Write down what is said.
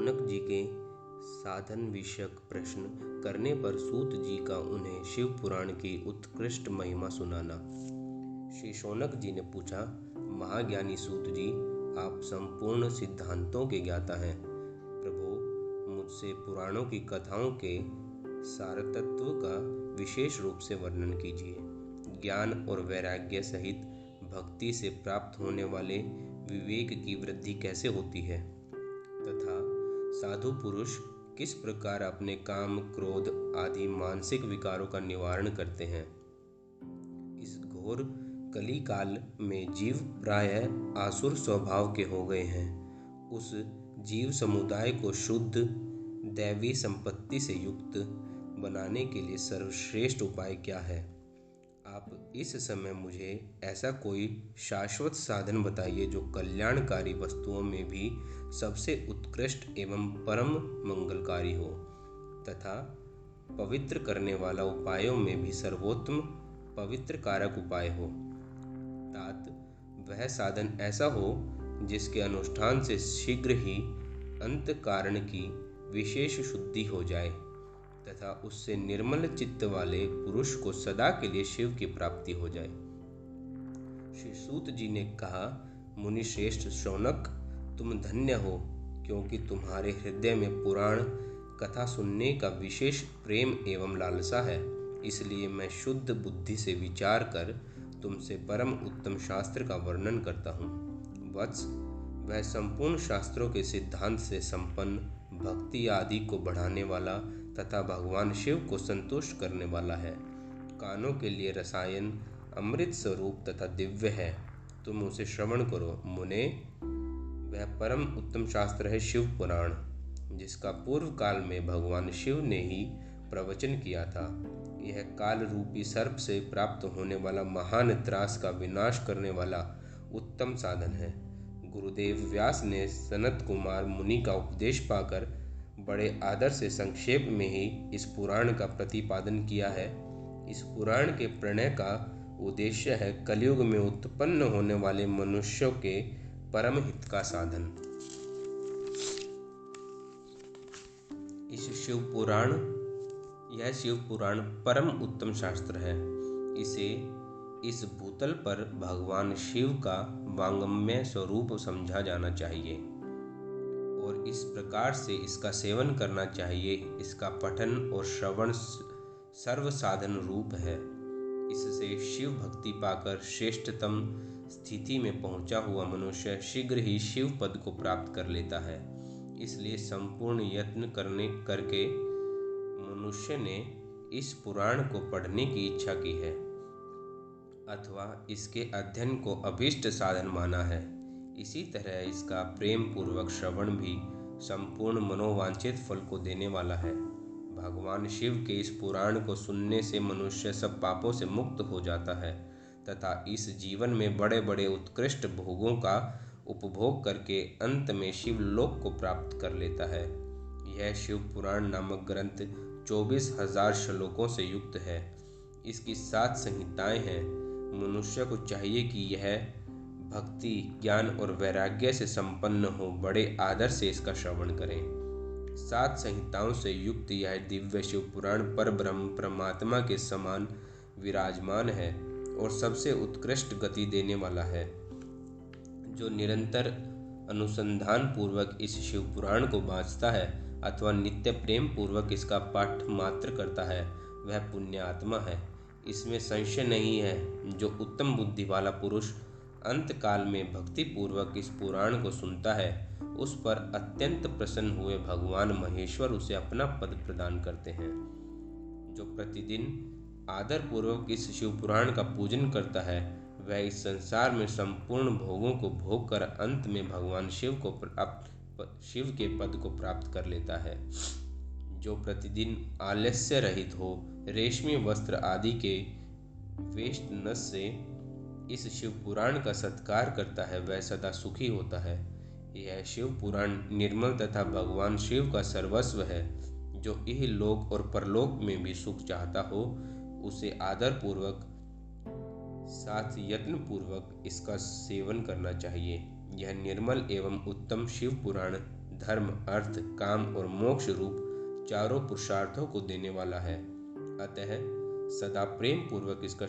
शौनक जी के साधन विषयक प्रश्न करने पर सूत जी का उन्हें शिव पुराण की उत्कृष्ट महिमा सुनाना। श्री शौनक जी ने पूछा, महाज्ञानी सूत जी, आप संपूर्ण सिद्धांतों के ज्ञाता हैं। प्रभु, मुझसे पुराणों की कथाओं के सारतत्व का विशेष रूप से वर्णन कीजिए। ज्ञान और वैराग्य सहित भक्ति से प्राप्त होने वाले विवेक की वृद्धि कैसे होती है तथा साधु पुरुष किस प्रकार अपने काम, क्रोध आदि मानसिक विकारों का निवारण करते हैं। इस घोर कली काल में जीव प्रायः आसुर स्वभाव के हो गए हैं। उस जीव समुदाय को शुद्ध दैवी संपत्ति से युक्त बनाने के लिए सर्वश्रेष्ठ उपाय क्या है? आप इस समय मुझे ऐसा कोई शाश्वत साधन बताइए जो कल्याणकारी वस्तुओं में भी सबसे उत्कृष्ट एवं परम मंगलकारी हो तथा पवित्र करने वाला उपायों में भी सर्वोत्तम पवित्र कारक उपाय हो। तात वह साधन ऐसा हो जिसके अनुष्ठान से शीघ्र ही अंतःकरण की विशेष शुद्धि हो जाए तथा उससे निर्मल चित्त वाले पुरुष को सदा के लिए शिव की प्राप्ति हो जाए। श्री सूत जी ने कहा, मुनि श्रेष्ठ शौनक, तुम धन्य हो, क्योंकि तुम्हारे हृदय में पुराण कथा सुनने का विशेष प्रेम एवं लालसा है। इसलिए मैं शुद्ध बुद्धि से विचार कर तुमसे परम उत्तम शास्त्र का वर्णन करता हूँ। वत्स, वह संपूर्ण शास्त्रों के सिद्धांत से संपन्न भक्ति आदि को बढ़ाने वाला तथा भगवान शिव को संतुष्ट करने वाला है। कानों के लिए रसायन अमृत स्वरूप तथा दिव्य है। तुम उसे श्रवण करो। मुने, वह परम उत्तम शास्त्र है शिव पुराण, जिसका पूर्व काल में भगवान शिव ने ही प्रवचन किया था। यह काल रूपी सर्प से प्राप्त होने वाला महान त्रास का विनाश करने वाला उत्तम साधन है। गुरुदेव व्यास ने सनत कुमार मुनि का उपदेश पाकर बड़े आदर से संक्षेप में ही इस पुराण का प्रतिपादन किया है। इस पुराण के प्रणय का उद्देश्य है कलयुग में उत्पन्न होने वाले मनुष्यों के परम हित का साधन। यह शिव पुराण परम उत्तम शास्त्र है। इसे इस भूतल पर भगवान शिव का वांगमय स्वरूप समझा जाना चाहिए और इस प्रकार से इसका सेवन करना चाहिए। इसका पठन और श्रवण सर्व साधन रूप है। इससे शिव भक्ति पाकर श्रेष्ठतम स्थिति में पहुंचा हुआ मनुष्य शीघ्र ही शिव पद को प्राप्त कर लेता है। इसलिए संपूर्ण यत्न करके मनुष्य ने इस पुराण को पढ़ने की इच्छा की है अथवा इसके अध्ययन को अभीष्ट साधन माना है। इसी तरह इसका प्रेम पूर्वक श्रवण भी संपूर्ण मनोवांछित फल को देने वाला है। भगवान शिव के इस पुराण को सुनने से मनुष्य सब पापों से मुक्त हो जाता है तथा इस जीवन में बड़े बड़े उत्कृष्ट भोगों का उपभोग करके अंत में शिवलोक को प्राप्त कर लेता है। यह शिव पुराण नामक ग्रंथ 24,000 श्लोकों से युक्त है। इसकी 7 संहिताएं हैं। मनुष्य को चाहिए कि यह भक्ति, ज्ञान और वैराग्य से संपन्न हो बड़े आदर से इसका श्रवण करें। 7 संहिताओं से युक्त यह दिव्य शिव पुराण पर ब्रह्म परमात्मा के समान विराजमान है और सबसे उत्कृष्ट गति देने वाला है। जो निरंतर अनुसंधान पूर्वक इस शिव पुराण को वांचता है अथवा नित्य प्रेम पूर्वक इसका पाठ मात्र करता है, वह पुण्यात्मा है। इसमें संशय नहीं है। जो उत्तम बुद्धि वाला पुरुष अंत काल में भक्ति पूर्वक इस पुराण को सुनता है, उस पर अत्यंत प्रसन्न हुए भगवान महेश्वर उसे अपना पद प्रदान करते हैं। जो प्रतिदिन आदर पूर्वक इस शिव पुराण का पूजन करता है, वह इस संसार में संपूर्ण भोगों को भोग कर अंत में भगवान शिव के पद को प्राप्त कर लेता है। जो प्रतिदिन आलस्य रहित हो, रेशमी वस्त्र आदि के वेशनस से इस शिव पुराण का सत्कार करता है, वह सदा सुखी होता है। यह शिव पुराण निर्मल तथा भगवान शिव का सर्वस्व है। जो इहलोक और परलोक में भी सुख चाहता हो, उसे आदर पूर्वक साथ यत्न पूर्वक इसका सेवन करना चाहिए। यह निर्मल एवं उत्तम शिव पुराण धर्म, अर्थ, काम और मोक्ष रूप चारों पुरुषार्थों को देने वाला है। अतः सदा प्रेम पूर्वक इसका